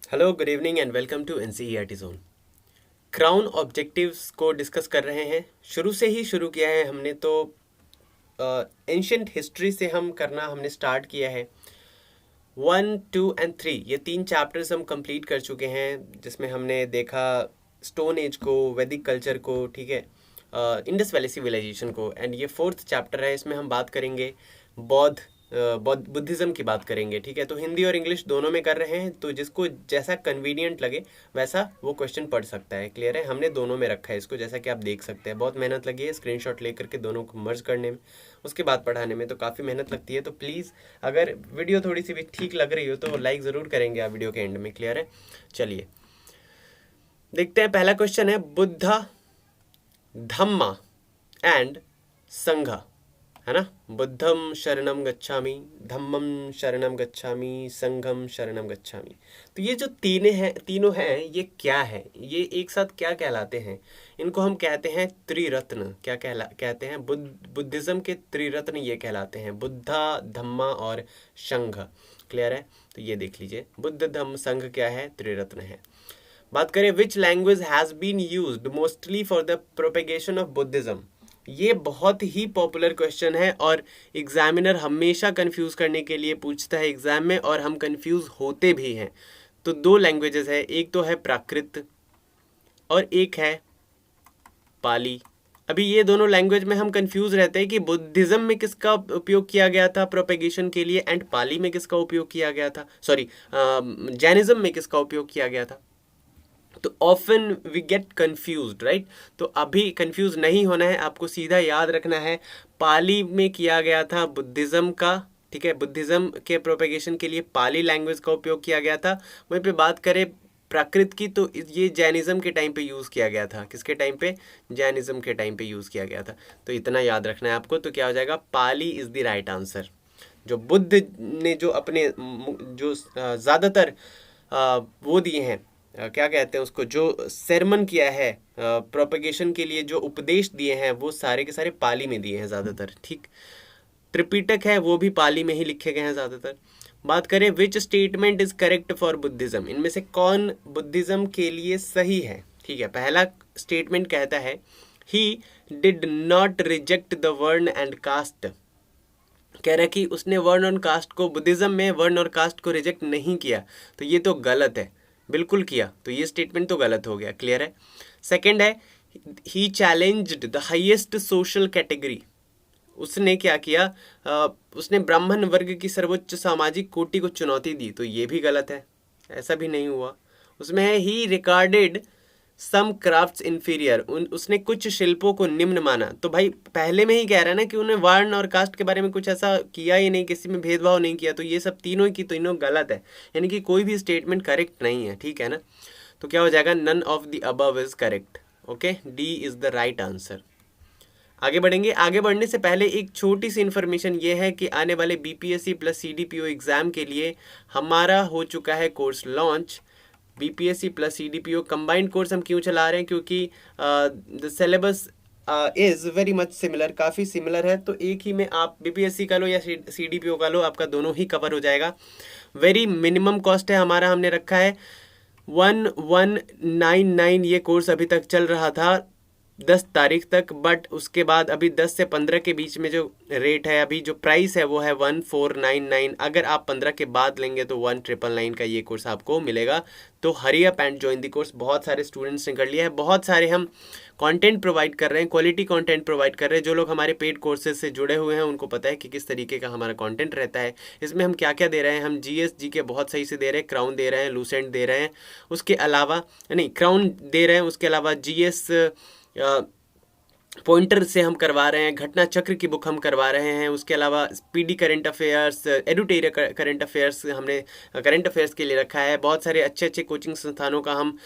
Hello, good evening and welcome to NCERT zone. Crown objectives को discuss कर रहे हैं। शुरू से ही शुरू किया है हमने तो एंशियंट हिस्ट्री से हम करना हमने स्टार्ट किया है। 1, 2 एंड 3 ये 3 चैप्टर्स हम कंप्लीट कर चुके हैं, जिसमें हमने देखा स्टोन एज को, वैदिक कल्चर को, ठीक है, इंडस वैली सिविलाइजेशन को। एंड ये 4th चैप्टर है, इसमें हम बात करेंगे बौद्ध बुद्धिज़्म की बात करेंगे। ठीक है, तो हिंदी और इंग्लिश दोनों में कर रहे हैं, तो जिसको जैसा कन्वीनियंट लगे वैसा वो क्वेश्चन पढ़ सकता है। क्लियर है, हमने दोनों में रखा है इसको, जैसा कि आप देख सकते हैं। बहुत मेहनत लगी है स्क्रीनशॉट लेकर के दोनों को मर्ज करने में, उसके बाद पढ़ाने में तो काफ़ी मेहनत लगती है। तो प्लीज़ अगर वीडियो थोड़ी सी भी ठीक लग रही हो तो लाइक ज़रूर करेंगे आप वीडियो के एंड में। क्लियर है, चलिए देखते हैं। पहला क्वेश्चन है, बुद्धा, धम्मा एंड संघा, है ना। बुद्धम शरणम गच्छामि, धम्मम शरणम गच्छामि, संघम शरणम गच्छामि। तो ये जो तीनों हैं, ये क्या है, ये एक साथ क्या कहलाते हैं? इनको हम कहते हैं त्रिरत्न। क्या कहते हैं? बुद्धिज्म के त्रिरत्न ये कहलाते हैं, बुद्धा, धम्मा और संघ। क्लियर है, तो ये देख लीजिए, बुद्ध, धम्म, संघ क्या है? त्रिरत्न है। बात करें which language has been used mostly for the propagation of Buddhism. ये बहुत ही पॉपुलर क्वेश्चन है और एग्जामिनर हमेशा कंफ्यूज करने के लिए पूछता है एग्जाम में, और हम कंफ्यूज होते भी हैं। तो 2 लैंग्वेजेस है, एक तो है प्राकृत और एक है पाली। अभी ये दोनों लैंग्वेज में हम कंफ्यूज रहते हैं कि बुद्धिज्म में किसका उपयोग किया गया था प्रोपेगेशन के लिए, एंड पाली में किसका उपयोग किया गया था, सॉरी जैनिज्म में किसका उपयोग किया गया था। तो often we get confused, right. तो अभी कंफ्यूज नहीं होना है, आपको सीधा याद रखना है पाली में किया गया था बुद्धिज्म का। ठीक है, बुद्धिज्म के प्रोपेगेशन के लिए पाली लैंग्वेज का उपयोग किया गया था। वहीं पे बात करें प्राकृत की, तो ये जैनिज्म के टाइम पे यूज़ किया गया था। किसके टाइम पे? जैनिज्म के टाइम पे यूज़ किया गया था। तो इतना याद रखना है आपको। तो क्या हो जाएगा? पाली इज़ द राइट आंसर। जो बुद्ध ने जो अपने जो ज़्यादातर वो दिए हैं, क्या कहते हैं उसको, जो सरमन किया है प्रोपेगेशन के लिए, जो उपदेश दिए हैं, वो सारे के सारे पाली में दिए हैं ज़्यादातर। ठीक, त्रिपिटक है वो भी पाली में ही लिखे गए हैं ज़्यादातर। बात करें which statement is correct for Buddhism, इनमें से कौन बुद्धिज्म के लिए सही है? ठीक है, पहला स्टेटमेंट कहता है he did not reject the वर्ण एंड कास्ट। कह रहा है कि उसने वर्ण और कास्ट को, बुद्धिज्म में वर्ण और कास्ट को रिजेक्ट नहीं किया। तो ये तो गलत है, बिल्कुल किया, तो ये स्टेटमेंट तो गलत हो गया। क्लियर है। सेकंड है, he challenged the highest social category. उसने क्या किया? उसने ब्राह्मण वर्ग की सर्वोच्च सामाजिक कोटि को चुनौती दी। तो ये भी गलत है, ऐसा भी नहीं हुआ। उसमें है ही रिकार्डेड सम क्राफ्ट्स इन्फीरियर, उसने कुछ शिल्पों को निम्न माना। तो भाई पहले में ही कह रहा है ना कि उन्हें वर्ण और कास्ट के बारे में कुछ ऐसा किया ही नहीं, किसी में भेदभाव नहीं किया। तो ये सब तीनों की तीनों गलत है, यानी कि कोई भी स्टेटमेंट करेक्ट नहीं है। ठीक है ना, तो क्या हो जाएगा? None of the above is correct. Okay, D is the right answer. आगे बढ़ेंगे। आगे बढ़ने से पहले एक छोटी सी इन्फॉर्मेशन ये है कि आने वाले बीपीएससी प्लस सीडीपीओ एग्ज़ाम के लिए हमारा हो चुका है course launch. BPSC plus CDPO combined course हम क्यों चला रहे हैं? क्योंकि the syllabus is very much similar, काफ़ी सिमिलर है। तो एक ही में आप बीपीएससी का लो या सीडीपीओ का लो, आपका दोनों ही कवर हो जाएगा। वेरी मिनिमम कॉस्ट है हमारा, हमने रखा है 1199। ये कोर्स अभी तक चल रहा था 10 तारीख तक, बट उसके बाद अभी 10 से 15 के बीच में जो रेट है, अभी जो प्राइस है वो है 1499। अगर आप 15 के बाद लेंगे तो 1999 का ये कोर्स आपको मिलेगा। तो hurry up and join the course. बहुत सारे स्टूडेंट्स ने कर लिया है, बहुत सारे हम कंटेंट प्रोवाइड कर रहे हैं, क्वालिटी कंटेंट प्रोवाइड कर रहे हैं। जो लोग हमारे पेड कोर्सेज से जुड़े हुए हैं उनको पता है कि किस तरीके का हमारा कंटेंट रहता है। इसमें हम क्या क्या दे रहे हैं? हम जीएस जी के बहुत सही से दे रहे हैं, क्राउन दे रहे हैं, लूसेंट दे रहे हैं, उसके अलावा नहीं क्राउन दे रहे हैं, उसके अलावा जीएस पॉइंटर से हम करवा रहे हैं, घटना चक्र की बुक हम करवा रहे हैं, उसके अलावा स्पीडी करंट अफेयर्स, एडुटेरिया करंट अफेयर्स हमने करंट अफेयर्स के लिए रखा है। बहुत सारे अच्छे अच्छे कोचिंग संस्थानों का हम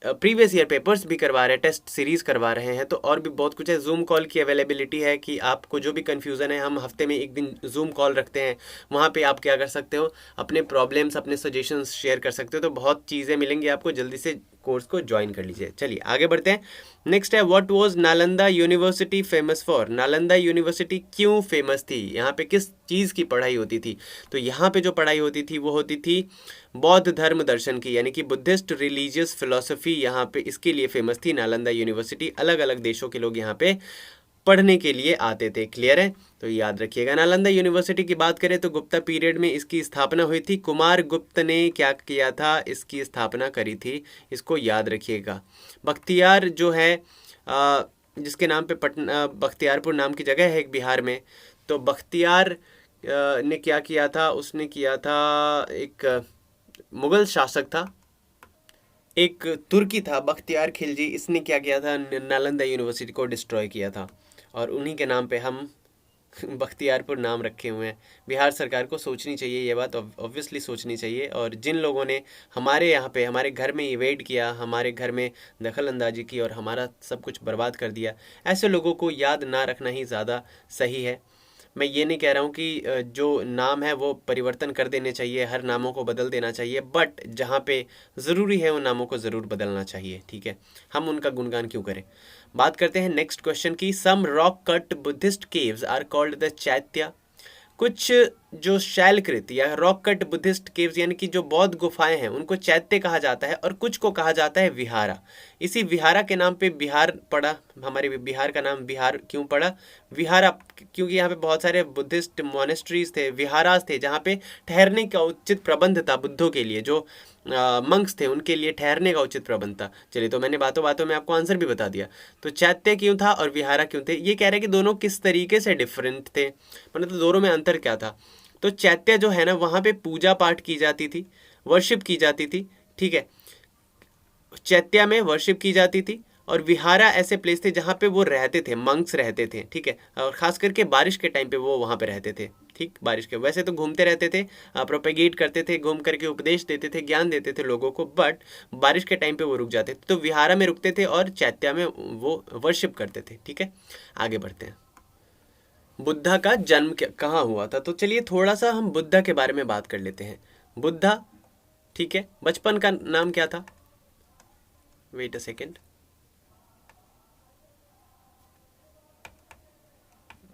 प्रीवियस ईयर पेपर्स भी करवा रहे हैं, टेस्ट सीरीज करवा रहे हैं। तो और भी बहुत कुछ है। जूम कॉल की अवेलेबिलिटी है कि आपको जो भी कन्फ्यूज़न है, हम हफ्ते में एक दिन जूम कॉल रखते हैं, वहाँ पे आप क्या कर सकते हो, अपने प्रॉब्लम्स, अपने सजेशंस शेयर कर सकते हो। तो बहुत चीज़ें मिलेंगी आपको, जल्दी से कोर्स को ज्वाइन कर लीजिए। चलिए आगे बढ़ते हैं। नेक्स्ट है, what was Nalanda university famous for? Nalanda university क्यों फेमस थी? यहाँ पे किस चीज़ की पढ़ाई होती थी? तो यहाँ पे जो पढ़ाई होती थी वो होती थी बौद्ध धर्म दर्शन की, यानी कि बुद्धिस्ट रिलीजियस फिलोसफी यहाँ पे इसके लिए फेमस थी नालंदा यूनिवर्सिटी। अलग अलग देशों के लोग यहाँ पे पढ़ने के लिए आते थे। क्लियर है? तो याद रखिएगा। नालंदा यूनिवर्सिटी की बात करें तो गुप्ता पीरियड में इसकी स्थापना हुई थी। कुमार गुप्त ने क्या किया था? इसकी स्थापना करी थी। इसको याद रखिएगा। बख्तियार जो है जिसके नाम पे पटना बख्तियारपुर नाम की जगह है एक बिहार में, तो बख्तियार ने क्या किया था? उसने किया था, एक मुगल शासक था, एक तुर्की था बख्तियार खिलजी, इसने क्या किया था? नालंदा यूनिवर्सिटी को डिस्ट्रॉय किया था और उन्हीं के नाम पे हम बख्तियारपुर नाम रखे हुए हैं। बिहार सरकार को सोचनी चाहिए ये बात, ऑब्वियसली सोचनी चाहिए। और जिन लोगों ने हमारे यहाँ पे हमारे घर में इवेड किया, हमारे घर में दखल अंदाजी की और हमारा सब कुछ बर्बाद कर दिया, ऐसे लोगों को याद ना रखना ही ज़्यादा सही है। मैं ये नहीं कह रहा हूँ कि जो नाम है वो परिवर्तन कर देने चाहिए, हर नामों को बदल देना चाहिए, बट जहाँ पे ज़रूरी है उन नामों को ज़रूर बदलना चाहिए। ठीक है, हम उनका गुणगान क्यों करें। बात करते हैं नेक्स्ट क्वेश्चन की। Some rock cut Buddhist caves are called the chaitya. कुछ जो शैलकृत या रॉक कट बुद्धिस्ट केव्स यानी कि जो बौद्ध गुफाएं हैं उनको चैत्य कहा जाता है और कुछ को कहा जाता है विहारा। इसी विहारा के नाम पे बिहार पड़ा। हमारे बिहार का नाम बिहार क्यों पड़ा? विहारा क्योंकि यहाँ पे बहुत सारे बुद्धिस्ट मोनेस्ट्रीज थे, विहारास थे, जहाँ पे ठहरने का उचित प्रबंध था बुद्धों के लिए, जो मंक्स थे उनके लिए ठहरने का उचित प्रबंध था। चलिए, तो मैंने बातों बातों में आपको आंसर भी बता दिया। तो चैत्य क्यों था और विहारा क्यों थे? ये कह रहे हैं कि दोनों किस तरीके से डिफरेंट थे, मतलब दोनों में अंतर क्या था। तो चैत्य जो है ना, वहाँ पे पूजा पाठ की जाती थी, वर्शिप की जाती थी। ठीक है, चैत्य में वर्शिप की जाती थी और विहारा ऐसे प्लेस थे जहाँ पे वो रहते थे, मंक्स रहते थे। ठीक है, और खास करके बारिश के टाइम पे वो वहाँ पे रहते थे। ठीक, बारिश के वैसे तो घूमते रहते थे, प्रोपेगेट करते थे, घूम करके उपदेश देते थे, ज्ञान देते थे लोगों को, बट बारिश के टाइम पे वो रुक जाते थे। तो विहारा में रुकते थे और चैत्य में वो वर्शिप करते थे। ठीक है, आगे बढ़ते हैं। बुद्धा का जन्म कहाँ हुआ था? तो चलिए थोड़ा सा हम बुद्धा के बारे में बात कर लेते हैं। बुद्धा, ठीक है, बचपन का नाम क्या था? Wait a second,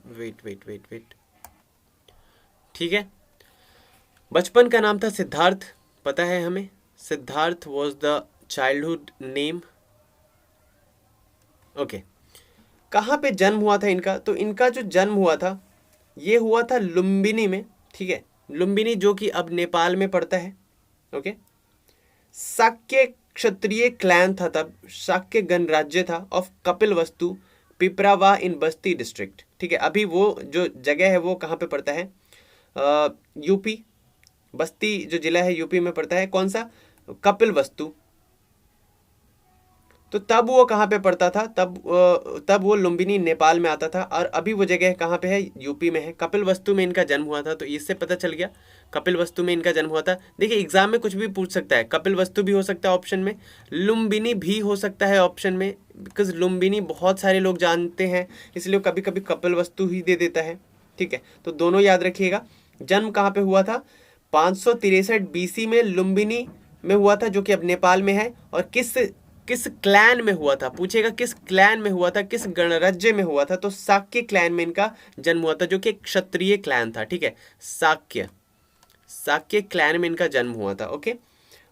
wait. ठीक है, बचपन का नाम था सिद्धार्थ, पता है हमें। Siddharth was the childhood name. Okay, कहाँ पे जन्म हुआ था इनका? तो इनका जो जन्म हुआ था ये हुआ था लुम्बिनी में। ठीक है, लुम्बिनी जो कि अब नेपाल में पड़ता है। ओके, शाक्य क्षत्रिय क्लैन था तब, शाक्य गणराज्य था of Kapilvastu Piprahwa in Basti district. ठीक है, अभी वो जो जगह है वो कहाँ पे पड़ता है? यूपी, बस्ती जो जिला है यूपी में पड़ता है। कौन सा? कपिलवस्तु। तो तब वो कहाँ पे पड़ता था? तब वो लुम्बिनी नेपाल में आता था और अभी वो जगह कहाँ पे है? यूपी में है। कपिलवस्तु में इनका जन्म हुआ था, तो इससे पता चल गया कपिलवस्तु में इनका जन्म हुआ था। देखिए, एग्जाम में कुछ भी पूछ सकता है, कपिलवस्तु भी हो सकता है ऑप्शन में, लुम्बिनी भी हो सकता है ऑप्शन में, बिकॉज लुम्बिनी बहुत सारे लोग जानते हैं, इसलिए कभी कभी कपिलवस्तु ही दे देता है। ठीक है, तो दोनों याद रखिएगा। जन्म कहाँ पे हुआ था? 563 BC में लुम्बिनी में हुआ था, जो कि अब नेपाल में है। और किस क्लैन में हुआ था? पूछेगा किस क्लैन में हुआ था, किस गणराज्य में हुआ था? तो शाक्य क्लैन में इनका जन्म हुआ था, जो कि एक क्षत्रिय क्लैन था। ठीक है, शाक्य क्लैन में इनका जन्म हुआ था। ओके,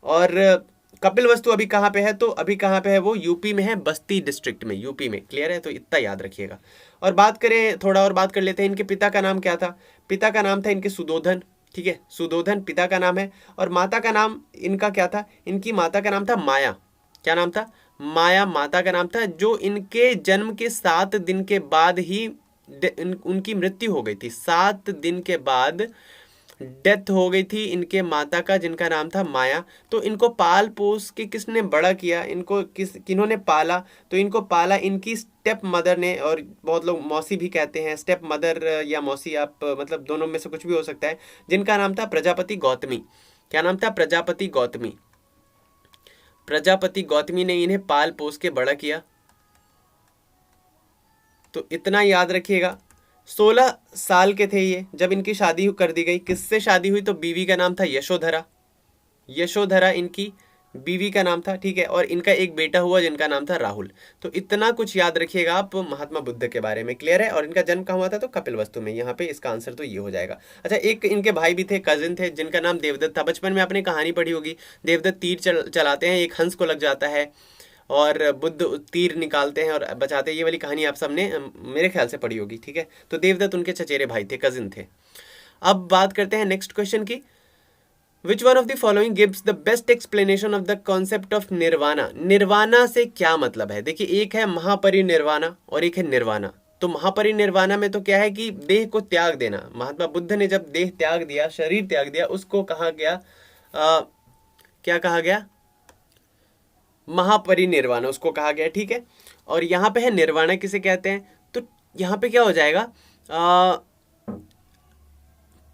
और कपिलवस्तु अभी कहाँ पे है? तो अभी कहाँ पे है वो? यूपी में है, बस्ती डिस्ट्रिक्ट में, यूपी में। क्लियर है? तो इतना याद रखिएगा। और बात करें, थोड़ा और बात कर लेते हैं, इनके पिता का नाम क्या था? पिता का नाम था इनके सुदोधन। ठीक है, सुदोधन पिता का नाम है। और माता का नाम इनका क्या था? इनकी माता का नाम था माया। क्या नाम था? माया माता का नाम था, जो इनके जन्म के 7 दिन के बाद ही उनकी मृत्यु हो गई थी। 7 दिन के बाद डेथ हो गई थी इनके माता का, जिनका नाम था माया। तो इनको पाल पोस के किसने बड़ा किया? इनको किन्होंने पाला? तो इनको पाला इनकी स्टेप मदर ने, और बहुत लोग मौसी भी कहते हैं, स्टेप मदर या मौसी, आप मतलब दोनों में से कुछ भी हो सकता है, जिनका नाम था प्रजापति गौतमी। क्या नाम था? प्रजापति गौतमी। प्रजापति गौतमी ने इन्हें पाल पोस के बड़ा किया। तो इतना याद रखिएगा। 16 साल के थे ये जब इनकी शादी कर दी गई। किससे शादी हुई? तो बीवी का नाम था यशोधरा। यशोधरा इनकी बीवी का नाम था, ठीक है, और इनका एक बेटा हुआ जिनका नाम था राहुल। तो इतना कुछ याद रखिएगा आप महात्मा बुद्ध के बारे में, क्लियर है। और इनका जन्म कहाँ हुआ था, तो कपिलवस्तु में। यहाँ पे इसका आंसर तो ये हो जाएगा। अच्छा, एक इनके भाई भी थे, कजिन थे, जिनका नाम देवदत्त था। बचपन में आपने कहानी पढ़ी होगी, देवदत्त तीर चलाते हैं, एक हंस को लग जाता है और बुद्ध तीर निकालते हैं और बचाते हैं। ये वाली कहानी आप सबने मेरे ख्याल से पढ़ी होगी, ठीक है। तो देवदत्त उनके चचेरे भाई थे, कजिन थे। अब बात करते हैं नेक्स्ट क्वेश्चन की। Which one of the following gives the best explanation of the concept of nirvana. निर्वाणा से क्या मतलब है? देखिए, एक है महापरिनिर्वाणा और एक है निर्वाणा। तो महापरिनिर्वाणा में तो क्या है कि देह को त्याग देना। महात्मा बुद्ध ने जब देह त्याग दिया, शरीर त्याग दिया, उसको कहा गया क्या कहा गया? महापरिनिर्वाण उसको कहा गया, ठीक है। और यहाँ पे है निर्वाणा किसे कहते हैं, तो यहाँ पे क्या हो जाएगा?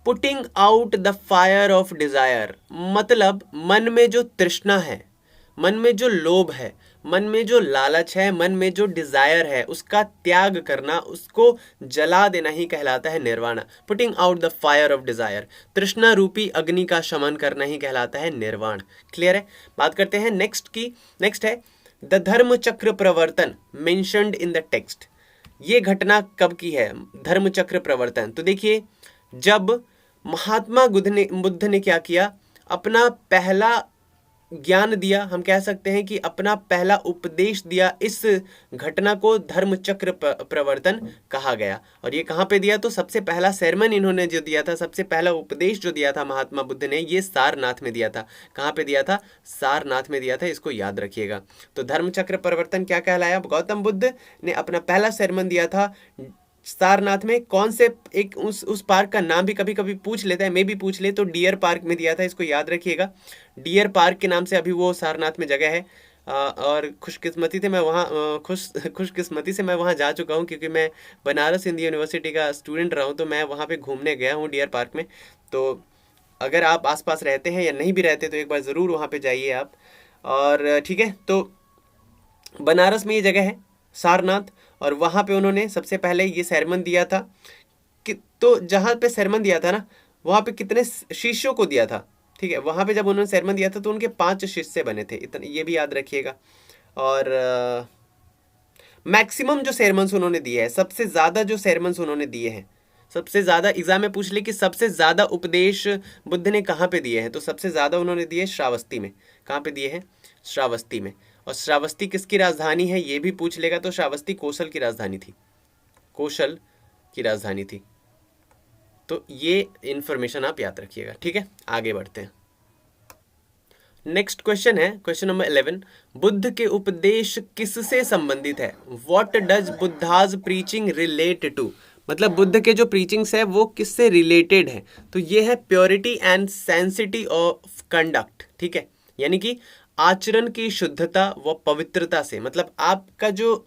Putting out the fire of Dzire. मतलब मन में जो तृष्णा है, मन में जो लोभ है, मन में जो लालच है, मन में जो डिजायर है, उसका त्याग करना, उसको जला देना ही कहलाता है निर्वाणा। Putting out the fire of desire, तृष्णा रूपी अग्नि का शमन करना ही कहलाता है निर्वाण। क्लियर है? बात करते हैं नेक्स्ट की। नेक्स्ट है द धर्म चक्र प्रवर्तन मेंशन्ड इन द टेक्स्ट। ये घटना कब की है, धर्म चक्र प्रवर्तन? तो देखिए, जब महात्मा बुद्ध ने क्या किया, अपना पहला ज्ञान दिया, हम कह सकते हैं कि अपना पहला उपदेश दिया। इस घटना को धर्म चक्र प्रवर्तन कहा गया। और ये कहाँ पे दिया? तो सबसे पहला सेरेमन इन्होंने जो दिया था, सबसे पहला उपदेश जो दिया था महात्मा बुद्ध ने, ये सारनाथ में दिया था। कहाँ पे दिया था? सारनाथ में दिया था, इसको याद रखिएगा। तो धर्म चक्र प्रवर्तन क्या कहलाया? गौतम बुद्ध ने अपना पहला सेरेमन दिया था सारनाथ में। कौन से एक उस पार्क का नाम भी कभी कभी पूछ लेता है, मैं भी पूछ ले, तो डियर पार्क में दिया था, इसको याद रखिएगा। डियर पार्क के नाम से अभी वो सारनाथ में जगह है। और खुशकिस्मती से मैं वहाँ जा चुका हूँ, क्योंकि मैं बनारस हिंदू यूनिवर्सिटी का स्टूडेंट रहा हूँ, तो मैं वहाँ पे घूमने गया हूँ डियर पार्क में। तो अगर आप आसपास रहते हैं या नहीं भी रहते तो एक बार ज़रूर वहाँ पे जाइए आप। और ठीक है, तो बनारस में ये जगह है सारनाथ, और वहाँ पे उन्होंने सबसे पहले ये सेरेमन दिया था कि, तो जहाँ पे सेरेमन दिया था ना, वहाँ पे कितने शिष्यों को दिया था, ठीक है। वहाँ पे जब उन्होंने सेरेमन दिया था तो उनके 5 शिष्य बने थे, इतने ये भी याद रखिएगा। और मैक्सिमम जो सेरेमन्स उन्होंने दिए हैं, सबसे ज़्यादा जो सेरेमन्स उन्होंने दिए हैं, सबसे ज़्यादा एग्जाम में पूछ ले कि सबसे ज़्यादा उपदेश बुद्ध ने कहाँ पे दिए हैं, तो सबसे ज़्यादा उन्होंने दिए श्रावस्ती में। कहाँ पे दिए हैं? श्रावस्ती में। और श्रावस्ती किसकी राजधानी है ये भी पूछ लेगा, तो श्रावस्ती कौशल की राजधानी थी, कौशल की राजधानी थी। तो ये इंफॉर्मेशन आप याद रखिएगा, ठीक है। आगे बढ़ते हैं। नेक्स्ट क्वेश्चन है क्वेश्चन नंबर 11। बुद्ध के उपदेश किससे संबंधित है? What does Buddha's preaching relate to? मतलब बुद्ध के जो प्रीचिंग्स है वो किससे रिलेटेड है? तो ये है प्योरिटी एंड सेंसिटी ऑफ कंडक्ट, ठीक है। यानी कि आचरण की शुद्धता व पवित्रता से। मतलब आपका जो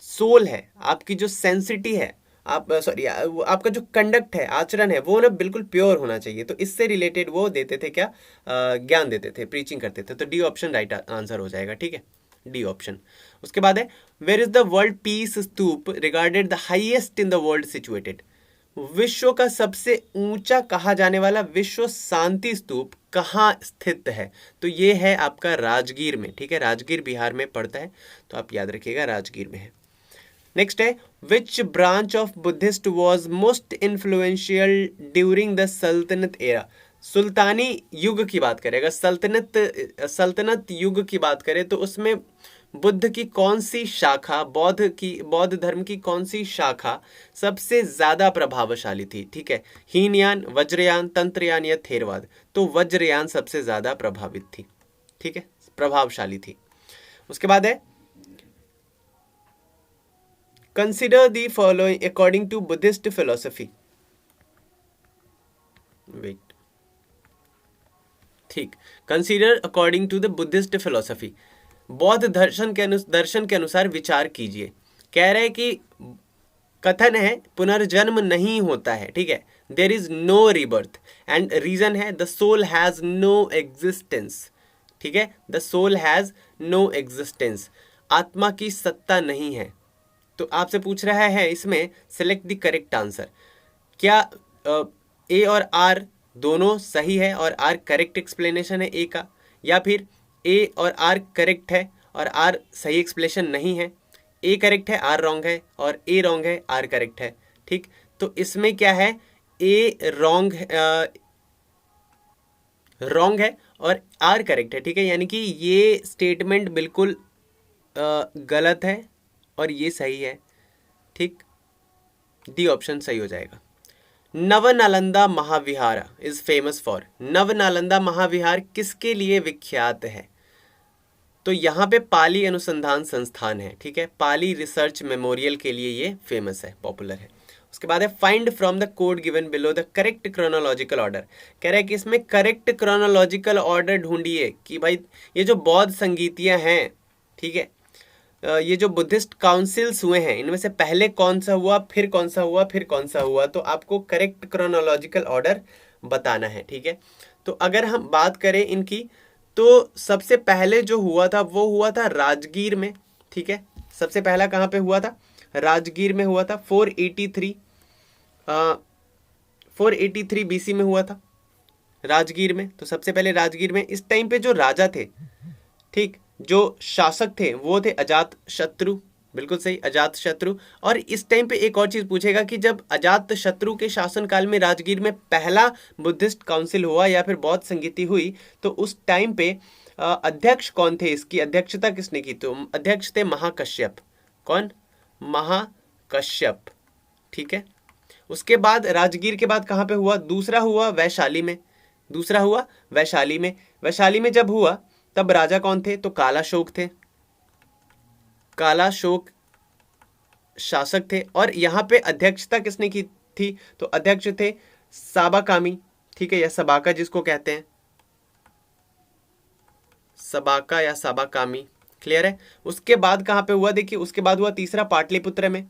सोल है, आपकी जो सेंसिटी है, आपका जो कंडक्ट है, आचरण है, वो ना बिल्कुल प्योर होना चाहिए। तो इससे रिलेटेड वो देते थे क्या? ज्ञान देते थे, प्रीचिंग करते थे। तो डी ऑप्शन राइट आंसर हो जाएगा, ठीक है, डी ऑप्शन। उसके बाद है where is the world peace stupa regarded the highest in the world situated? विश्व का सबसे ऊंचा कहा जाने वाला विश्व शांति स्तूप कहाँ स्थित है? तो ये है आपका राजगीर में, ठीक है। राजगीर बिहार में पड़ता है, तो आप याद रखिएगा राजगीर में है। नेक्स्ट है which branch of Buddhist was most influential during the सल्तनत एरा? सुल्तानी युग की बात करें, अगर सल्तनत युग की बात करें तो उसमें बुद्ध की कौन सी शाखा, बौद्ध धर्म की कौन सी शाखा सबसे ज्यादा प्रभावशाली थी? ठीक है, हीनयान, वज्रयान, तंत्रयान या थेरवाद? तो वज्रयान सबसे ज्यादा प्रभावित थी, ठीक है, प्रभावशाली थी। उसके बाद है consider the following according to Buddhist philosophy. Wait, ठीक, consider according to the Buddhist philosophy. बौद्ध दर्शन के अनुसार विचार कीजिए। कह रहे हैं कि कथन है पुनर्जन्म नहीं होता है, ठीक है, there is no rebirth, and reason है the soul has no existence, ठीक है, the soul has no existence, आत्मा की सत्ता नहीं है। तो आपसे पूछ रहा है इसमें सेलेक्ट द करेक्ट आंसर। क्या ए और आर दोनों सही है और आर करेक्ट एक्सप्लेनेशन है ए का, या फिर ए और आर करेक्ट है और आर सही एक्सप्लेनेशन नहीं है, ए करेक्ट है आर रॉन्ग है, और ए रॉन्ग है आर करेक्ट है। ठीक, तो इसमें क्या है, ए रॉन्ग रॉन्ग है और आर करेक्ट है। ठीक है, यानी कि ये स्टेटमेंट बिल्कुल गलत है और ये सही है। ठीक, डी ऑप्शन सही हो जाएगा। नवनालंदा महाविहार इज फेमस फॉर, नवनालंदा महाविहार किसके लिए विख्यात है? तो यहाँ पे पाली अनुसंधान संस्थान है। ठीक है, पाली रिसर्च मेमोरियल के लिए ये फेमस है, पॉपुलर है। उसके बाद है find from the code given below the correct chronological order. कह रहा है कि इसमें करेक्ट क्रोनोलॉजिकल ऑर्डर ढूंढिए कि भाई ये जो बौद्ध संगीतियाँ हैं, ठीक है, ये जो बुद्धिस्ट काउंसिल्स हुए हैं, इनमें से पहले कौन सा हुआ, फिर कौन सा हुआ, फिर कौन सा हुआ, तो आपको करेक्ट क्रोनोलॉजिकल ऑर्डर बताना है। ठीक है, तो अगर हम बात करें इनकी, तो सबसे पहले जो हुआ था वो हुआ था राजगीर में। ठीक है, सबसे पहला कहाँ पे हुआ था? राजगीर में हुआ था। 483 बीसी में हुआ था राजगीर में। तो सबसे पहले राजगीर में, इस टाइम पे जो राजा थे, ठीक, जो शासक थे वो थे अजात शत्रु। बिल्कुल सही, अजात शत्रु। और इस टाइम पे एक और चीज पूछेगा कि जब अजात शत्रु के शासनकाल में राजगीर में पहला बुद्धिस्ट काउंसिल हुआ या फिर बौद्ध संगीति हुई, तो उस टाइम पे अध्यक्ष कौन थे, इसकी अध्यक्षता किसने की? तो अध्यक्ष थे महाकश्यप। कौन? महाकश्यप। ठीक है, उसके बाद राजगीर के बाद कहाँ पे हुआ? दूसरा हुआ वैशाली में। दूसरा हुआ वैशाली में। वैशाली में जब हुआ तब राजा कौन थे? तो कालाशोक थे। कालाशोक शासक थे। और यहाँ पे अध्यक्षता किसने की थी? तो अध्यक्ष थे साबाकामी। ठीक है, या सबाका जिसको कहते हैं, सबाका या साबाकामी। क्लियर है? उसके बाद कहाँ पे हुआ? देखिए, उसके बाद हुआ तीसरा पाटलिपुत्र में।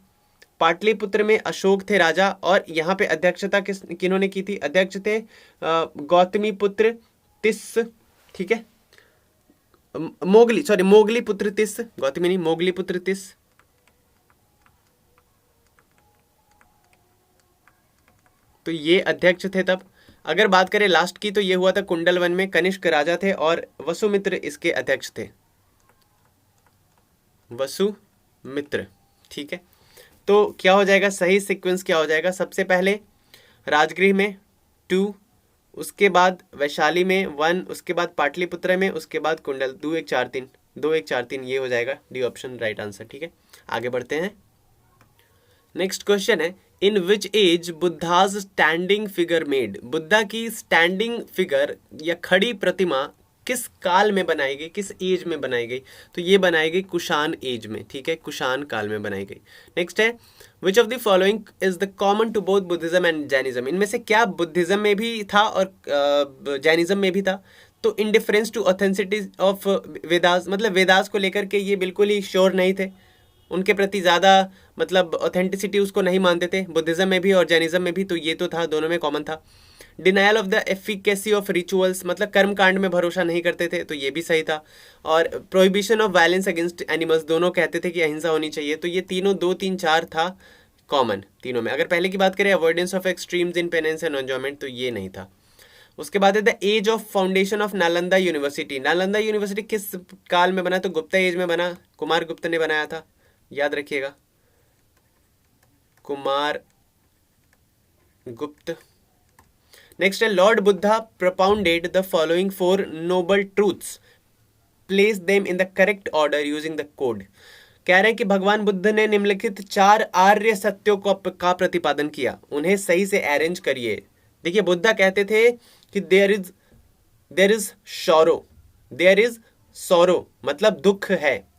पाटलिपुत्र में अशोक थे राजा, और यहाँ पे अध्यक्षता किन्होंने की थी? अध्यक्ष थे गौतमी पुत्र तिस। ठीक है, मोगली पुत्र तिस, गौतमी नहीं, मोगली पुत्र तिस। तो ये अध्यक्ष थे तब। अगर बात करें लास्ट की, तो ये हुआ था कुंडलवन में, कनिष्क राजा थे और वसुमित्र इसके अध्यक्ष थे। वसुमित्र। ठीक है, तो क्या हो जाएगा सही सीक्वेंस? क्या हो जाएगा? सबसे पहले राजगृह में 2, उसके बाद वैशाली में 1, उसके बाद पाटलिपुत्र में, उसके बाद कुंडल। 2 1 4 3, 2 1 4 3, ये हो जाएगा डी ऑप्शन राइट आंसर। ठीक है, आगे बढ़ते हैं। नेक्स्ट क्वेश्चन है, in which age Buddha's standing figure made? Buddha की स्टैंडिंग फिगर या खड़ी प्रतिमा किस काल में बनाई गई, किस एज में बनाई गई? तो ये बनाई गई कुषाण एज में। ठीक है, कुषाण काल में बनाई गई। नेक्स्ट है, which of the following is the common to both Buddhism and Jainism? इनमें से क्या बुद्धिज्म में भी था और जैनिज्म में भी था? तो indifference to authenticity of Vedas, मतलब वेदास को लेकर के ये बिल्कुल ही श्योर नहीं थे, उनके प्रति ज़्यादा मतलब ऑथेंटिसिटी उसको नहीं मानते थे, बुद्धिज्म में भी और जैनिज्म में भी। तो ये तो था, दोनों में कॉमन था। Denial of the efficacy of rituals, मतलब कर्म कांड में भरोसा नहीं करते थे, तो ये भी सही था। और prohibition of violence against animals, दोनों कहते थे कि अहिंसा होनी चाहिए। तो ये तीनों 2 3 4 था कॉमन तीनों में। अगर पहले की बात करें avoidance of extremes in penance and enjoyment, तो ये नहीं था। उसके बाद है the age of foundation of Nalanda university. Nalanda university किस काल में बना? तो गुप्ता एज में बना, कुमार गुप्त ने बनाया था, याद रखिएगा, कुमार गुप्त। नेक्स्ट है, Lord Buddha propounded the following 4 noble truths, place them in the correct order using the code. कह रहे हैं कि भगवान बुद्ध ने निम्नलिखित 4 आर्य सत्यों का प्रतिपादन किया, उन्हें सही से अरेंज करिए। देखिए, बुद्धा कहते थे कि there is sorrow, there is sorrow मतलब दुख है।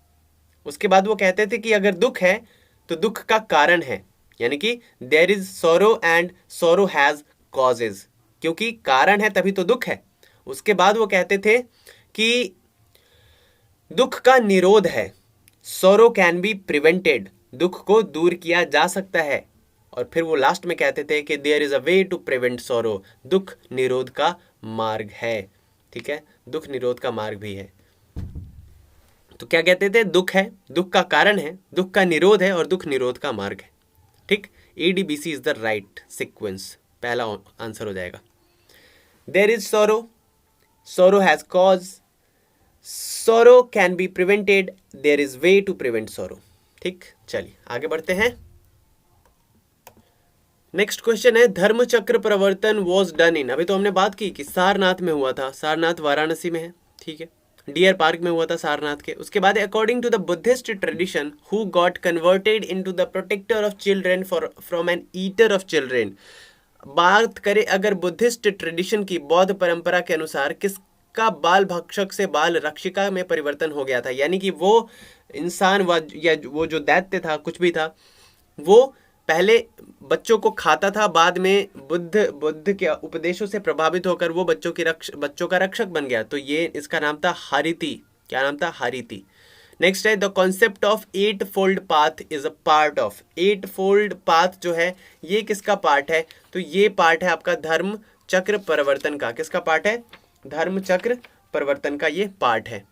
उसके बाद वो कहते थे कि अगर दुख है तो दुख का कारण है, यानी कि there is sorrow and sorrow has causes, क्योंकि कारण है तभी तो दुख है। उसके बाद वो कहते थे कि दुख का निरोध है, सॉरो कैन बी प्रिवेंटेड, दुख को दूर किया जा सकता है। और फिर वो लास्ट में कहते थे कि there is a way to prevent sorrow, दुख निरोध का मार्ग है। ठीक है, दुख निरोध का मार्ग भी है। तो क्या कहते थे? दुख है, दुख का कारण है, दुख का निरोध है और दुख निरोध का मार्ग है। ठीक, ADBC is the right sequence, पहला आंसर हो जाएगा। There is sorrow, sorrow has cause, sorrow can be prevented, there is way to prevent sorrow. ठीक, चलिए आगे बढ़ते हैं। नेक्स्ट क्वेश्चन है, धर्म चक्र प्रवर्तन वॉज डन इन, अभी तो हमने बात की कि सारनाथ में हुआ था, सारनाथ वाराणसी में है, ठीक है, डियर पार्क में हुआ था सारनाथ के। उसके बाद according to the Buddhist tradition who got converted into the protector of children from an eater of children. बात करें अगर बुद्धिस्ट ट्रेडिशन की, बौद्ध परंपरा के अनुसार किसका बाल भक्षक से बाल रक्षिका में परिवर्तन हो गया था, यानी कि वो इंसान या वो जो दैत्य था, कुछ भी था, वो पहले बच्चों को खाता था, बाद में बुद्ध के उपदेशों से प्रभावित होकर वो बच्चों का रक्षक बन गया। तो ये इसका नाम था हारिति। क्या नाम था? हारिति। नेक्स्ट है, the concept of 8-fold path is a part of. 8-fold path जो है ये किसका पार्ट है? तो ये पार्ट है आपका धर्म चक्र परिवर्तन का। किसका पार्ट है? धर्म चक्र परिवर्तन का ये पार्ट है।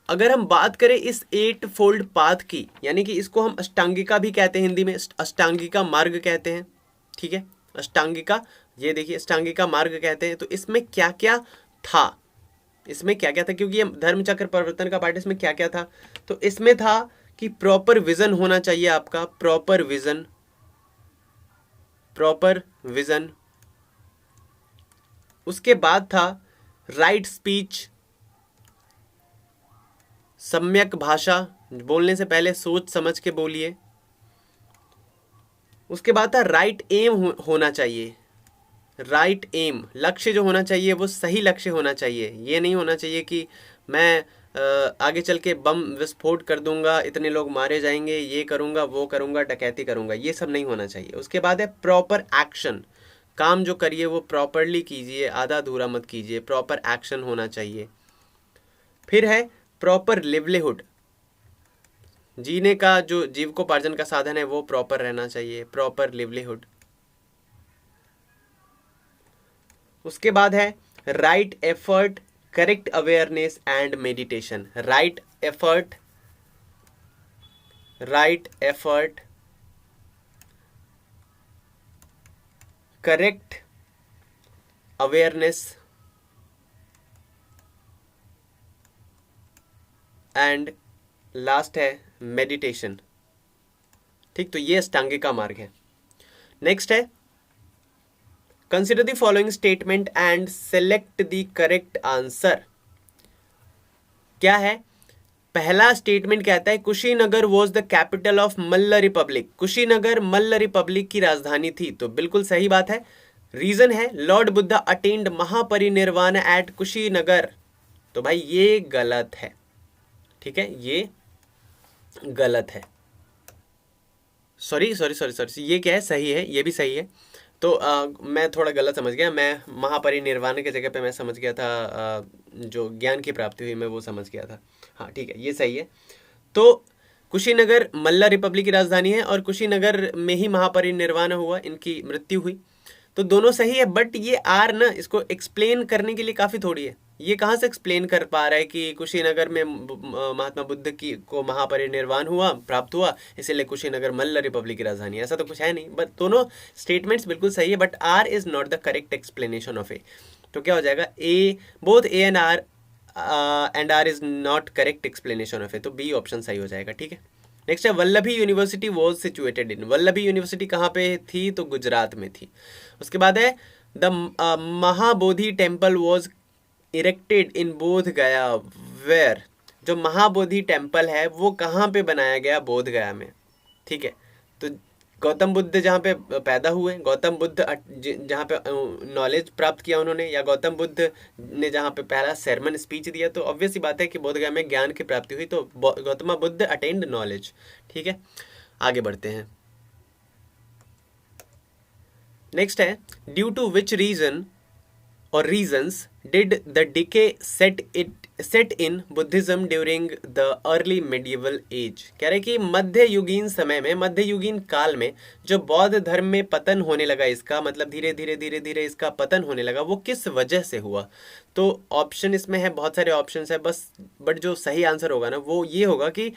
अगर हम बात करें इस 8-fold पाथ की, यानी कि इसको हम अष्टांगिका भी कहते हैं, हिंदी में अष्टांगिका मार्ग कहते हैं, ठीक है, अष्टांगिका, ये देखिए अष्टांगिका मार्ग कहते हैं। तो इसमें क्या क्या था? इसमें क्या क्या था, क्योंकि ये धर्म चक्र परिवर्तन का पार्ट, इसमें क्या क्या था? तो इसमें था कि प्रॉपर विजन होना चाहिए आपका, प्रॉपर विजन, प्रॉपर विजन। उसके बाद था राइट स्पीच, सम्यक भाषा, बोलने से पहले सोच समझ के बोलिए। उसके बाद था राइट एम होना चाहिए, राइट एम, लक्ष्य जो होना चाहिए वो सही लक्ष्य होना चाहिए। ये नहीं होना चाहिए कि मैं आगे चल के बम विस्फोट कर दूंगा, इतने लोग मारे जाएंगे, ये करूंगा, वो करूंगा, डकैती करूंगा, ये सब नहीं होना चाहिए। उसके बाद है प्रॉपर एक्शन, काम जो करिए वो प्रॉपरली कीजिए, आधा अधूरा मत कीजिए, प्रॉपर एक्शन होना चाहिए। फिर है प्रॉपर लिवलीहुड, जीने का जो जीविकोपार्जन का साधन है वो प्रॉपर रहना चाहिए, प्रॉपर लिवलीहुड। उसके बाद है right effort, correct awareness and meditation. Right effort, right effort, correct awareness and last है मेडिटेशन। ठीक, तो ये अष्टांगिका मार्ग है। नेक्स्ट है consider the following statement and select the correct answer. क्या है? पहला स्टेटमेंट कहता है Kushinagar was the capital of Malla Republic. Kushinagar Malla Republic की राजधानी थी, तो बिल्कुल सही बात है। रीजन है लॉर्ड बुद्धा अटेंड महापरिनिर्वाण एट कुशीनगर, तो भाई ये गलत है, ठीक है, ये गलत है। सॉरी, ये क्या है? सही है, ये भी सही है। तो मैं थोड़ा गलत समझ गया, मैं महापरिनिर्वाण के जगह पे मैं समझ गया था जो ज्ञान की प्राप्ति हुई मैं वो समझ गया था। हाँ ठीक है, ये सही है। तो कुशीनगर मल्ल रिपब्लिक की राजधानी है और कुशीनगर में ही महापरिनिर्वाण हुआ, इनकी मृत्यु हुई। तो दोनों सही है, बट ये आर ना इसको एक्सप्लेन करने के लिए काफ़ी थोड़ी है। ये कहाँ से एक्सप्लेन कर पा रहा है कि कुशीनगर में महात्मा बुद्ध की को महापरिनिर्वाण हुआ, प्राप्त हुआ, इसीलिए कुशीनगर मल्ल रिपब्लिक की राजधानी? ऐसा तो कुछ है नहीं। बट दोनों स्टेटमेंट्स बिल्कुल सही है, but R is not the correct explanation of A. तो क्या हो जाएगा? A, both A and R is not correct explanation of A, तो बी ऑप्शन सही हो जाएगा। ठीक है, नेक्स्ट है Vallabhi university was situated in. Vallabhi university कहाँ पे थी? तो गुजरात में थी। उसके बाद है the Mahabodhi temple was erected in Bodh Gaya where. जो महाबोधि टेम्पल है वो कहाँ पे बनाया गया? बोध गया में। ठीक है, तो गौतम बुद्ध जहाँ पे पैदा हुए, गौतम बुद्ध जहाँ पे नॉलेज प्राप्त किया उन्होंने, या गौतम बुद्ध ने जहाँ पे पहला sermon स्पीच दिया, तो ऑब्वियस सी बात है कि बोधगया में ज्ञान की प्राप्ति हुई, तो गौतम बुद्ध अटेंड नॉलेज। ठीक है, आगे बढ़ते हैं। नेक्स्ट है ड्यू टू विच रीजन और reasons did the decay set in Buddhism during the early medieval age. कह रहे कि मध्ययुगीन समय में, मध्ययुगीन काल में जो बौद्ध धर्म में पतन होने लगा, इसका मतलब धीरे धीरे इसका पतन होने लगा, वो किस वजह से हुआ? तो ऑप्शन इसमें है, बहुत सारे ऑप्शंस है बस, बट जो सही आंसर होगा ना वो ये होगा कि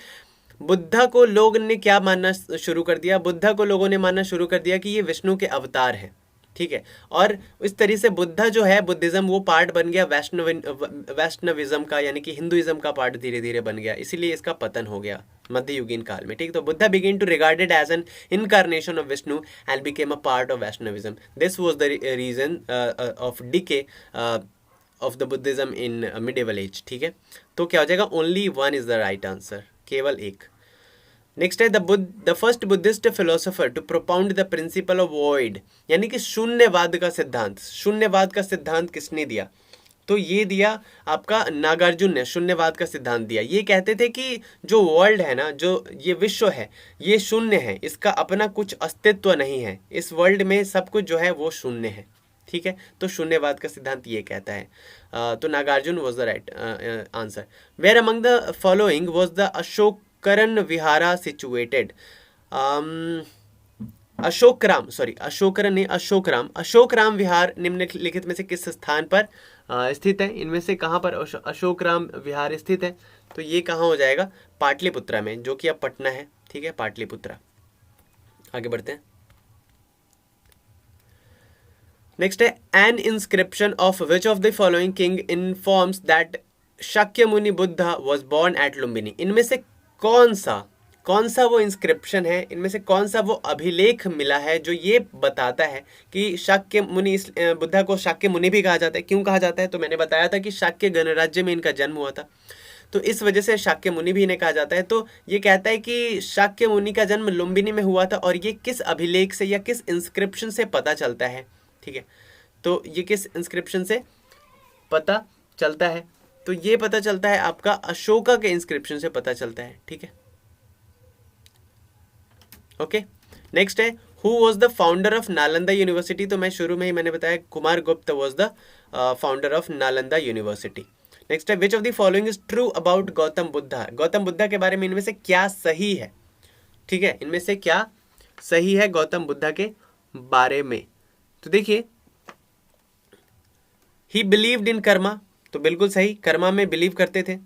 बुद्धा को लोग ने क्या मानना शुरू कर दिया? बुद्धा को लोगों ने मानना शुरू कर दिया कि ये विष्णु के अवतार हैं। ठीक है। और इस तरीके से बुद्धा जो है, बुद्धिज्म वो पार्ट बन गया वैष्णविज्म का, यानी कि हिंदुइज्म का पार्ट धीरे धीरे बन गया, इसीलिए इसका पतन हो गया मध्ययुगीन काल में, ठीक। तो Buddha began to regarded as an incarnation of Vishnu and became a part of Vaishnavism. This was the reason of decay of the Buddhism in medieval age, ठीक है। तो क्या हो जाएगा, only one is the right answer, केवल एक। Next है the first Buddhist philosopher to propound the principle of void, यानी कि शून्यवाद का सिद्धांत। शून्यवाद का सिद्धांत किसने दिया, तो ये दिया आपका नागार्जुन ने शून्यवाद का सिद्धांत दिया। ये कहते थे कि जो वर्ल्ड है ना, जो ये विश्व है, ये शून्य है, इसका अपना कुछ अस्तित्व नहीं है, इस वर्ल्ड में सब कुछ जो है वो शून्य है, ठीक है। तो शून्यवाद का सिद्धांत ये कहता है। तो Nagarjuna was the right answer. Where among the following was the Ashokaram vihara situated. Ashokaram Vihar निम्नलिखित में से किस स्थान पर स्थित है, इनमें से कहाँ पर अशोकराम विहार स्थित है, तो ये कहाँ हो जाएगा, पाटलिपुत्रा में, जो कि अब पटना है, ठीक है, पाटलिपुत्रा। आगे बढ़ते हैं। नेक्स्ट है an inscription of which of the following king informs that Shakyamuni Buddha was born at Lumbini. इनमें से कौन सा वो इंस्क्रिप्शन है, इनमें से कौन सा वो अभिलेख मिला है जो ये बताता है कि शाक्य मुनि, बुद्धा को शाक्य मुनि भी कहा जाता है। क्यों कहा जाता है, तो मैंने बताया था कि शाक्य गणराज्य में इनका जन्म हुआ था, तो इस वजह से शाक्य मुनि भी इन्हें कहा जाता है। तो ये कहता है कि शाक्य मुनि का जन्म लुम्बिनी में हुआ था, और ये किस अभिलेख से या किस इंस्क्रिप्शन से पता चलता है, ठीक है। तो ये किस इंस्क्रिप्शन से पता चलता है, तो ये पता चलता है आपका अशोका के इंस्क्रिप्शन से पता चलता है, ठीक है। ओके, नेक्स्ट है who was the founder of Nalanda university. तो मैं शुरू में ही मैंने बताया Kumar Gupta was the founder of Nalanda university. Next है which of the following is true about Gautam Buddha. Gautam Buddha के बारे में इनमें से क्या सही है, ठीक है, इनमें से क्या सही है गौतम बुद्धा के बारे में। तो देखिए, ही बिलीव्ड इन कर्मा, तो बिल्कुल सही, कर्मा में बिलीव करते थे।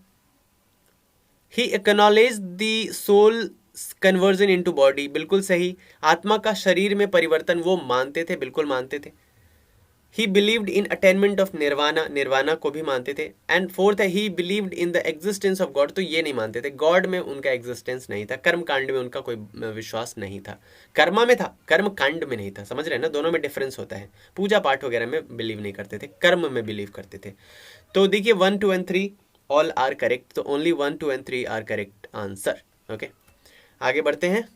He acknowledge the soul conversion into body, बिल्कुल सही, आत्मा का शरीर में परिवर्तन वो मानते थे, बिल्कुल मानते थे। He believed in attainment of nirvana, निर्वाणा को भी मानते थे। एंड फोर्थ है he believed in the existence of God, तो ये नहीं मानते थे, गॉड में उनका एग्जिस्टेंस नहीं था, कर्म कांड में उनका कोई विश्वास नहीं था, कर्मा में था, कर्म कांड में नहीं था, समझ रहे हैं ना, दोनों में डिफरेंस होता है। पूजा पाठ वगैरह में बिलीव नहीं करते थे, कर्म में बिलीव करते थे। तो देखिए 1, 2 and 3 ऑल आर करेक्ट, तो only 1, 2 and 3 are correct answer. Okay, आगे बढ़ते हैं।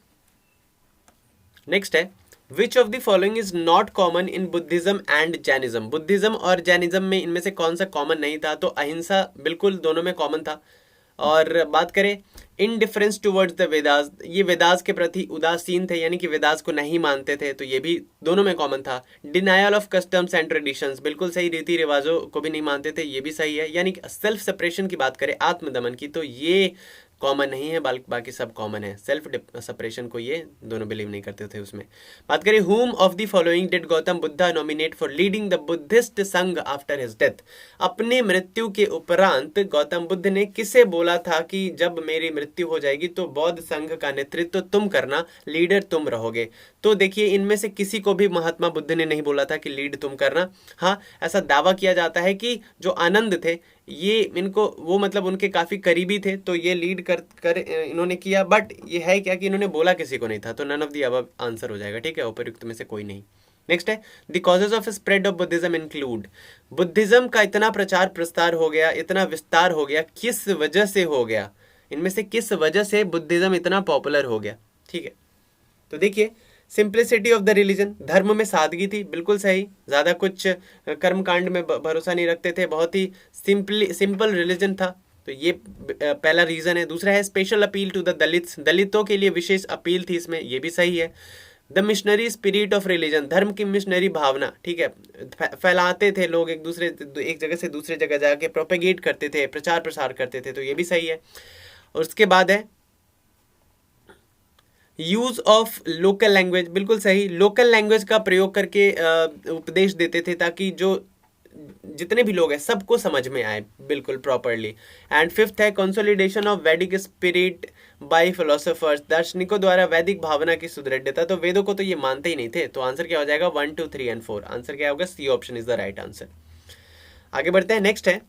नेक्स्ट है which of the following is not common in Buddhism and Jainism. Buddhism और जैनिज्म में इनमें से कौन सा कॉमन नहीं था, तो अहिंसा बिल्कुल दोनों में कॉमन था। और बात करें इनडिफरेंस टुवर्ड्स द वेदास, ये वेदास के प्रति उदासीन थे, यानी कि वेदास को नहीं मानते थे, तो ये भी दोनों में कॉमन था। Denial of customs and traditions, बिल्कुल सही, रीति रिवाजों को भी नहीं मानते थे, ये भी सही है। यानी कि सेल्फ सेपरेशन की बात करें, आत्मदमन की, तो ये कॉमन नहीं है, बाकी सब कॉमन है। सेल्फ सेपरेशन को ये दोनों बिलीव नहीं करते थे उसमें। बात करें हुम of the following did Gautam Buddha nominate for leading the Buddhist संघ आफ्टर हिज डेथ। अपने मृत्यु के उपरांत गौतम बुद्ध ने किसे बोला था कि जब मेरी मृत्यु हो जाएगी तो बौद्ध संघ का नेतृत्व तुम करना, लीडर तुम रहोगे। तो देखिए इनमें से किसी को भी महात्मा बुद्ध ने नहीं बोला था कि लीड तुम करना। हाँ, ऐसा दावा किया जाता है कि जो आनंद थे ये इनको वो मतलब उनके काफी करीबी थे, तो ये लीड कर इन्होंने किया, बट ये है क्या कि इन्होंने बोला किसी को नहीं था। तो none of the above answer हो जाएगा, ठीक है, उपयुक्त में से कोई नहीं। नेक्स्ट है the causes of spread of Buddhism include. Buddhism का इतना प्रचार प्रसार हो गया, इतना विस्तार हो गया, किस वजह से हो गया, इनमें से किस वजह से बुद्धिज्म इतना पॉपुलर हो गया, ठीक है। तो देखिए सिंप्लिसिटी ऑफ द रिलीजन, धर्म में सादगी थी, बिल्कुल सही, ज़्यादा कुछ कर्म कांड में भरोसा नहीं रखते थे, बहुत ही सिंपल रिलीजन था, तो ये पहला रीज़न है। दूसरा है special appeal to the Dalits, दलितों के लिए विशेष अपील थी इसमें, ये भी सही है। The missionary spirit of religion, धर्म की मिशनरी भावना, ठीक है, फैलाते थे लोग एक जगह से दूसरे जगह जाके प्रोपेगेट करते थे, प्रचार प्रसार करते थे, तो ये भी सही है। और उसके बाद है यूज ऑफ लोकल लैंग्वेज, बिल्कुल सही, लोकल लैंग्वेज का प्रयोग करके उपदेश देते थे ताकि जो जितने भी लोग हैं सबको समझ में आए बिल्कुल प्रॉपरली। एंड फिफ्थ है कंसोलिडेशन ऑफ वैदिक स्पिरिट बाय फिलोसोफर्स, दार्शनिकों द्वारा वैदिक भावना की सुदृढ़ता। तो वेदों को तो ये मानते ही नहीं थे, तो आंसर क्या हो जाएगा 1 2 3 एंड 4। आंसर क्या होगा, C option is the right answer. आगे बढ़ते हैं, नेक्स्ट है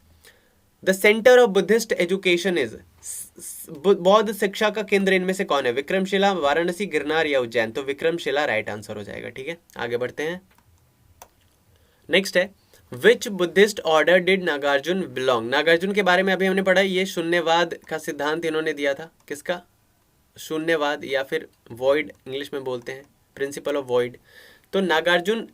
the centre of Buddhist education is, बौद्ध शिक्षा का केंद्र इनमें से कौन है, विक्रमशिला, वाराणसी, गिरनार या उज्जैन। तो विक्रमशिला राइट आंसर हो जाएगा। ठीक है, आगे बढ़ते हैं, नेक्स्ट है which Buddhist order did Nagarjuna belong. Nagarjuna के बारे में अभी हमने पढ़ा, ये शून्यवाद का सिद्धांत इन्होंने दिया था। किसका, शून्यवाद या फिर वॉइड इंग्लिश में बोलते हैं, प्रिंसिपल ऑफ वॉइड। तो नागार्जुन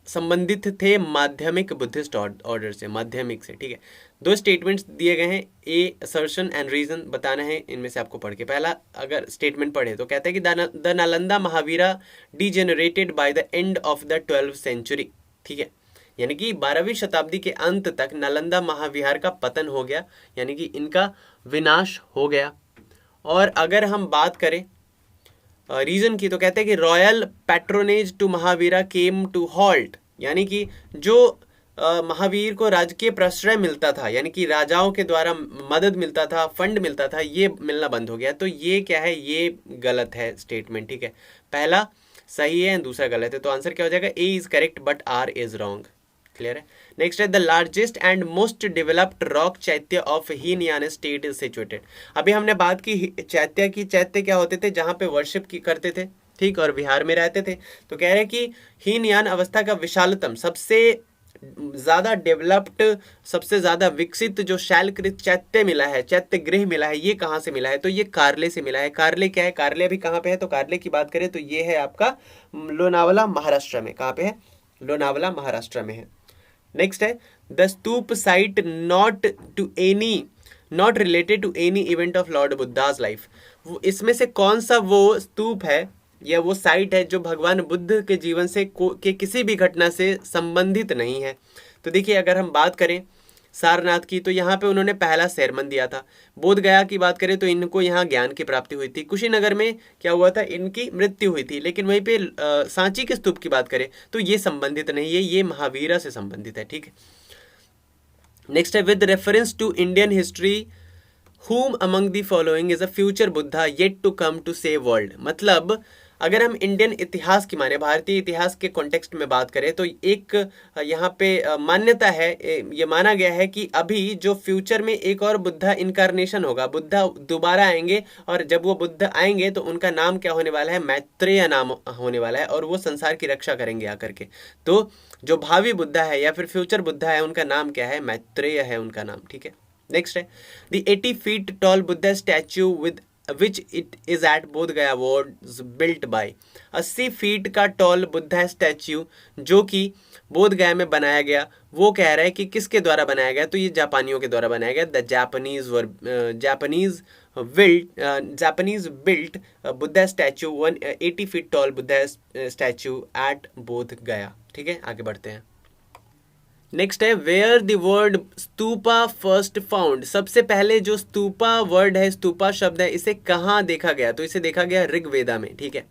संबंधित थे माध्यमिक बुद्धिस्ट ऑर्डर से, माध्यमिक से। ठीक है, दो स्टेटमेंट्स दिए गए हैं, ए असर्शन एंड रीजन बताना है इनमें से आपको पढ़ के। पहला अगर स्टेटमेंट पढ़े तो कहते हैं कि the Nalanda Mahavira degenerated by the end of the 12th century. ठीक है, यानी कि 12वीं शताब्दी के अंत तक नालंदा महाविहार का पतन हो गया, यानी कि इनका विनाश हो गया। और अगर हम बात करें रीजन की, तो कहते हैं कि royal patronage to Mahavira came to halt, यानी कि जो महावीर को राजकीय प्रश्रय मिलता था, यानी कि राजाओं के द्वारा मदद मिलता था, फंड मिलता था, ये मिलना बंद हो गया। तो ये क्या है, ये गलत है स्टेटमेंट। ठीक है, पहला सही है, दूसरा गलत है। तो आंसर क्या हो जाएगा, A is correct but R is wrong. Clear है, नेक्स्ट है the largest and most developed rock chaitya of Hinayana state is situated. अभी हमने बात की चैत्य की, चैत्य क्या होते थे, जहां पे वर्शिप की करते थे, ठीक, और बिहार में रहते थे। तो कह रहे हैं कि हीनयान अवस्था का विशालतम, सबसे ज्यादा डेवलप्ड, सबसे ज्यादा विकसित जो शैलकृत चैत्य मिला है, चैत्य गृह मिला है, ये कहाँ से मिला है, तो ये कार्ले से मिला है। कार्ले क्या है, कार्ले अभी कहाँ पे है, तो कार्ले की बात करें तो ये है आपका लोनावला महाराष्ट्र में। कहाँ पे है, लोनावला महाराष्ट्र में है। नेक्स्ट है the stupa site not related to any event of Lord Buddha's life. वो इसमें से कौन सा वो स्तूप है या वो साइट है जो भगवान बुद्ध के जीवन से के किसी भी घटना से संबंधित नहीं है। तो देखिए, अगर हम बात करें सारनाथ की, तो यहाँ पे उन्होंने पहला सेरमन दिया था। बोध गया की बात करें तो इनको यहाँ ज्ञान की प्राप्ति हुई थी। कुशीनगर में क्या हुआ था, इनकी मृत्यु हुई थी। लेकिन वहीं पे सांची के स्तूप की बात करें तो ये संबंधित नहीं है, ये महावीरा से संबंधित है। ठीक है, नेक्स्ट है with reference to Indian history whom among the following is a future Buddha yet to come to save world। मतलब अगर हम इंडियन इतिहास की माने, भारतीय इतिहास के कॉन्टेक्स्ट में बात करें तो एक यहाँ पे मान्यता है, ये माना गया है कि अभी जो फ्यूचर में एक और बुद्धा इनकारनेशन होगा, बुद्धा दोबारा आएंगे, और जब वो बुद्ध आएंगे तो उनका नाम क्या होने वाला है, मैत्रेय नाम होने वाला है, और वो संसार की रक्षा करेंगे आकर के। तो जो भावी बुद्धा है या फिर फ्यूचर बुद्धा है, उनका नाम क्या है, मैत्रेय है उनका नाम। ठीक है, नेक्स्ट है the 80 feet tall Buddha statue with which it is at बोध गया was built by। 80 फीट का टॉल बुद्धा स्टैच्यू जो कि बोध गया में बनाया गया, वो कह रहा है कि किसके द्वारा बनाया गया, तो ये जापानियों के द्वारा बनाया गया। The Japanese built Buddha statue 180 feet tall Buddha statue at Bodh Gaya. ठीक है, आगे बढ़ते हैं, नेक्स्ट है where the word stupa first found. सबसे पहले जो स्तूपा वर्ड है, स्तूपा शब्द है, इसे कहाँ देखा गया, तो इसे देखा गया ऋग्वेदा में। ठीक है,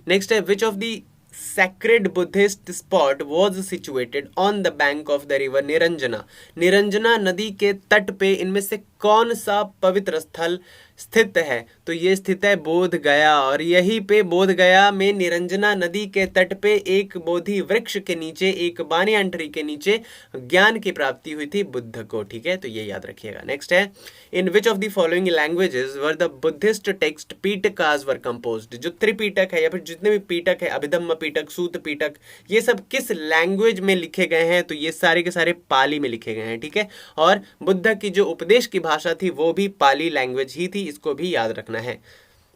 नेक्स्ट है which of the sacred Buddhist spot was situated on the bank of the river Niranjana. Niranjana नदी के तट पे इनमें से कौन सा पवित्र स्थल स्थित है, तो ये स्थित है बोध गया। और यहीं पे बोध गया में निरंजना नदी के तट पे एक बोधि वृक्ष के नीचे, एक बानियान ट्री के नीचे ज्ञान की प्राप्ति हुई थी बुद्ध को। ठीक है, तो ये याद रखिएगा। नेक्स्ट है in which of the following languages were the Buddhist texts pitakas were composed. जो त्रिपीटक है या फिर जितने भी पीटक है, अभिधम्म पीटक, सूत पीटक, ये सब किस लैंग्वेज में लिखे गए हैं, तो ये सारे के सारे पाली में लिखे गए हैं। ठीक है, और बुद्ध की जो उपदेश की भाषा थी वो भी पाली लैंग्वेज ही थी, इसको भी याद रखना है।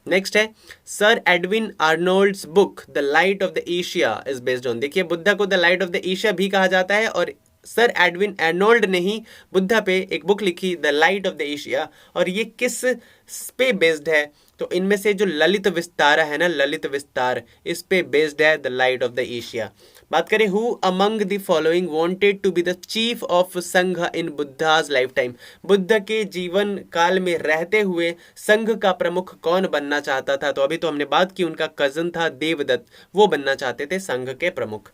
नेक्स्ट है sir Edwin Arnold's book the light of the Asia is based on. देखिए, बुद्धा को the light of the Asia भी कहा जाता है, और सर एडविन आर्नोल्ड ने ही बुद्धा पे एक बुक लिखी the light of the Asia, और ये किस पे बेस्ड है, तो इनमें से जो ललित विस्तार है ना, ललित विस्तार, इस पे बेस्ड है the light of the Asia. बात करें who among the following wanted to be the chief of Sangha in Buddha's life time. बुद्ध के जीवन काल में रहते हुए संघ का प्रमुख कौन बनना चाहता था, तो अभी तो हमने बात की, उनका कजन था देवदत्त, वो बनना चाहते थे संघ के प्रमुख।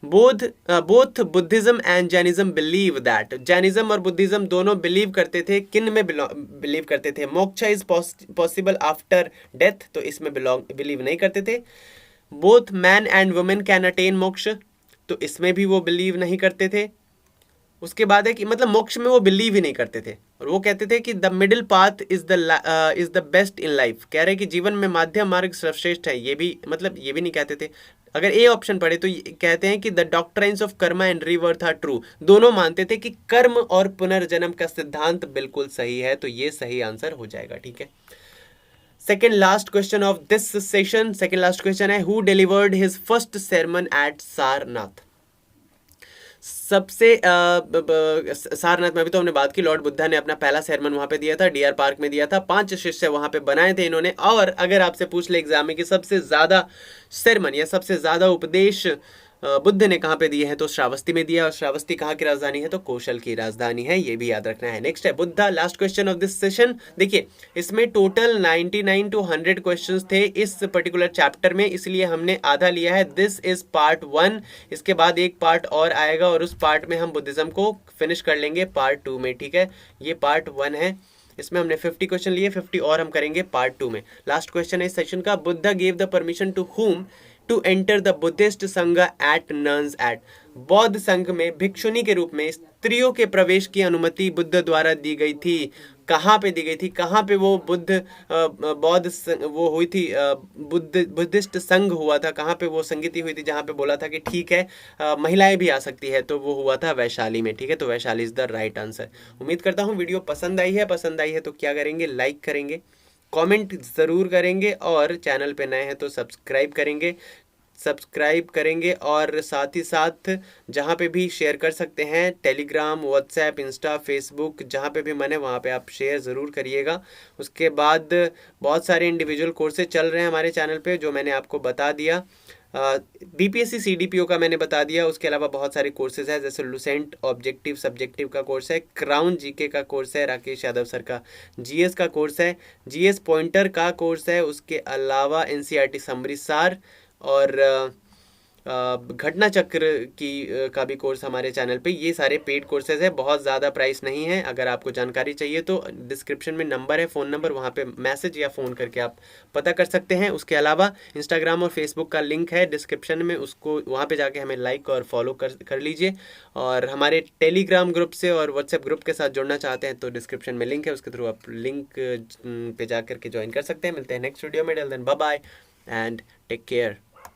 Both Buddhism and Jainism believe that, Jainism और बुद्धिज्म दोनों बिलीव करते थे, किन में बिलीव करते थे? Moksha is possible after death, तो इसमें बिलीव नहीं करते थे। Both man and women can attain मोक्ष, तो इसमें भी वो बिलीव नहीं करते थे। उसके बाद है कि मतलब मोक्ष में वो बिलीव ही नहीं करते थे, और वो कहते थे कि the middle path is the best in life, कह रहे कि जीवन में मध्यम मार्ग सर्वश्रेष्ठ है। ये भी मतलब ये भी नहीं कहते थे। अगर ए ऑप्शन पढ़े तो कहते हैं कि the doctrines of karma and rebirth are true, दोनों मानते थे कि कर्म और पुनर्जन्म का सिद्धांत बिल्कुल सही है, तो ये सही आंसर हो जाएगा। ठीक है, second last question of this session, second last question है, who delivered his first sermon at Sarnath? सबसे सारनाथ में भी तो हमने बात की, लॉर्ड बुद्धा ने अपना पहला sermon वहां पे दिया था, डीआर पार्क में दिया था। 5 शिष्य वहां पे बनाए थे इन्होंने। और अगर आपसे पूछ ले एग्जाम में कि सबसे ज्यादा sermon या सबसे ज्यादा उपदेश बुद्ध ने कहाँ पे दिए हैं, तो श्रावस्ती में दिया। और श्रावस्ती कहाँ की राजधानी है? तो कौशल की राजधानी है, ये भी याद रखना है। नेक्स्ट है Buddha, last question of this session. देखिए इसमें टोटल 99 to 100 क्वेश्चंस थे इस पर्टिकुलर चैप्टर में, इसलिए हमने आधा लिया है। दिस इज पार्ट 1, इसके बाद एक पार्ट और आएगा और उस पार्ट में हम बुद्धिज्म को फिनिश कर लेंगे पार्ट 2 में। ठीक है, ये पार्ट 1 है, इसमें हमने 50 क्वेश्चन लिए, 50 और हम करेंगे पार्ट 2 में। लास्ट क्वेश्चन है इस सेशन का, Buddha gave the permission to whom to enter the Buddhist Sangha at nuns at, बौद्ध संघ में भिक्षुनी के रूप में स्त्रियों के प्रवेश की अनुमति बुद्ध द्वारा दी गई थी। कहाँ पे दी गई थी? कहाँ पे वो बौद्ध वो हुई थी, बुद्धिस्ट संघ हुआ था, कहाँ पे वो संगति हुई थी जहाँ पे बोला था कि ठीक है महिलाएं भी आ सकती है? तो वो हुआ था वैशाली में। ठीक है, तो Vaishali is the right answer. उम्मीद करता हूँ वीडियो पसंद आई है। पसंद आई है तो क्या करेंगे? लाइक करेंगे, कमेंट ज़रूर करेंगे, और चैनल पे नए हैं तो सब्सक्राइब करेंगे और साथ ही साथ जहाँ पे भी शेयर कर सकते हैं, टेलीग्राम, व्हाट्सएप, इंस्टा, फेसबुक, जहाँ पे भी मन है वहाँ पे आप शेयर ज़रूर करिएगा। उसके बाद बहुत सारे इंडिविजुअल कोर्सेज चल रहे हैं हमारे चैनल पे, जो मैंने आपको बता दिया। बीपीएससी सीडीपीओ का मैंने बता दिया, उसके अलावा बहुत सारे कोर्सेज हैं, जैसे लुसेंट ऑब्जेक्टिव सब्जेक्टिव का कोर्स है, क्राउन जीके का कोर्स है, राकेश यादव सर का जीएस का कोर्स है, जीएस पॉइंटर का कोर्स है, उसके अलावा एनसीईआरटी समरी सार और घटना चक्र का भी कोर्स हमारे चैनल पे। ये सारे पेड कोर्सेज है, बहुत ज़्यादा प्राइस नहीं है। अगर आपको जानकारी चाहिए तो डिस्क्रिप्शन में नंबर है, फ़ोन नंबर, वहाँ पे मैसेज या फ़ोन करके आप पता कर सकते हैं। उसके अलावा इंस्टाग्राम और फेसबुक का लिंक है डिस्क्रिप्शन में, उसको वहाँ पे जाके हमें लाइक और फॉलो कर लीजिए। और हमारे टेलीग्राम ग्रुप से और व्हाट्सएप ग्रुप के साथ जुड़ना चाहते हैं तो डिस्क्रिप्शन में लिंक है, उसके थ्रू आप लिंक पे जा करके ज्वाइन कर सकते हैं। मिलते हैं नेक्स्ट वीडियो में, till then bye bye and take care.